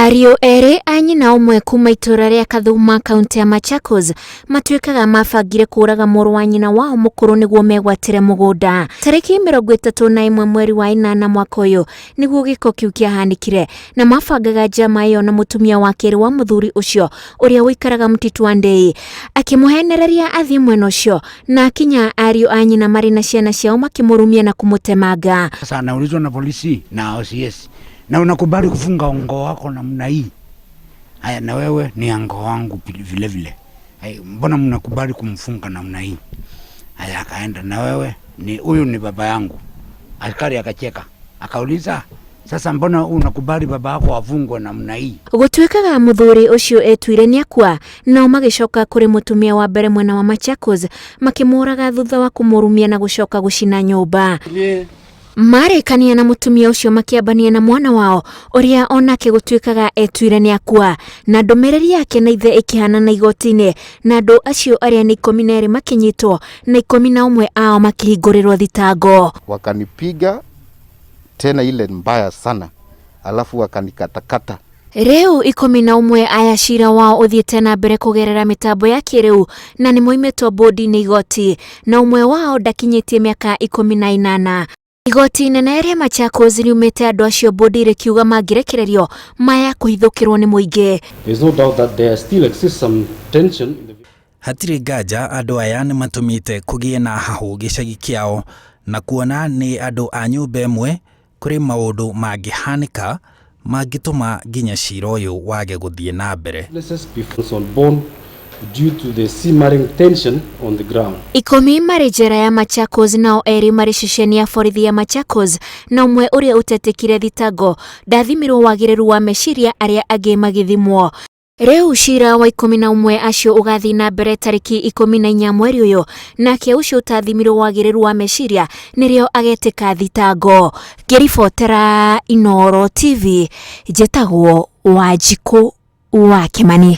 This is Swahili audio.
Ariũ erĩ a nyina ũmwe kuma itũra rĩa Kathuma kaunti ya Machakos matuĩkaga mabangire kũraga mũrũ wa nyina wao mũkũrũ nĩguo megwatĩre mũgũnda. Tarĩki 31 mweri wa 8 mwaka ũyũ nĩguo gĩko kĩu kĩahanĩkire, na mabangaga njama ĩyo na mũtumia wa kerĩ wa mũthuri ũcio ũrĩa wĩikaraga Mtito wa Ndei, akĩmũhenereria athiĩ mwena ũcio, na akinya ariũ a nyina marĩ na ciana ciao makĩmũrumia na kũmũtemanga. Sasa anaulizwa na polisi na OCS, na unakubali kufunga ongo wako namna hii? Haya, na wewe ni ango wangu vile vile. Haya, mbona mnakubali kumfunga namna hii? Haya, akaenda, na wewe ni huyu ni baba yangu. Askari akacheka, akauliza, sasa mbona unakubali baba yako afungwe namna hii? Gũtuĩkaga mũthuri ũcio etuire nĩ akua, nao magĩcoka kũrĩ mũtumia wa mbere mwena wa Machakos makĩmũraga thutha wa kũmũrumia na gũcoka gũcina nyũmba. Marĩkania na mũtumia ũcio makĩambania na mwana wao ũrĩa onake gũtuĩkaga etuire nĩ akua, na ndũmĩrĩri yake na ithe ĩkĩhana na igoti-inĩ, na andũ acio arĩa nĩ 12 makĩnyitwo na 11 ao makĩhingũrĩrwo thitango. Wakanipiga tena ile mbaya sana, alafu wakanikatakata. Rĩu 11 aya cira wao ũthiĩte na mbere kũgerera mĩtambo ya kĩrĩu, na nĩ moimetwo bodi-inĩ igoti, na ũmwe wao ndakinyĩtie mĩaka 18. Igoti inene rĩa Machakos riumĩte andũ acio bodi rĩkiuga mangĩrekererio maya kũhithũkĩrwo nĩ mũingĩ. There's no doubt that there still exists some tension in the... Hatirĩ nganja andũ aya nĩ matũmĩte kũgĩe na hahũ gĩcagi kĩao, na kuona nĩ andũ a nyũmba ĩmwe kũrĩ maũndũ mangĩhanĩka mangĩtũma nginya cira ũyũ wage gũthiĩ na mbere. Due to the simmering tension on the ground. 10 marĩ njera ya Machakos, nao erĩ marĩ ceceni ya borithi ya Machakos, na ũmwe ũrĩa ũtetĩkire thitango ndathimirwo wagĩrĩru wa meciria, arĩa angĩ magĩthimwo. Rĩu cira wa 11 acio ũgathiĩ na mbere tarĩki 14 mweri ũyũ, nake ũcio ũtathimirwo wagĩrĩru wa meciria nĩrĩo agetĩka thitango. Ngĩribotera Inooro TV, njĩtagwo Wanjikũ wa Kĩmani.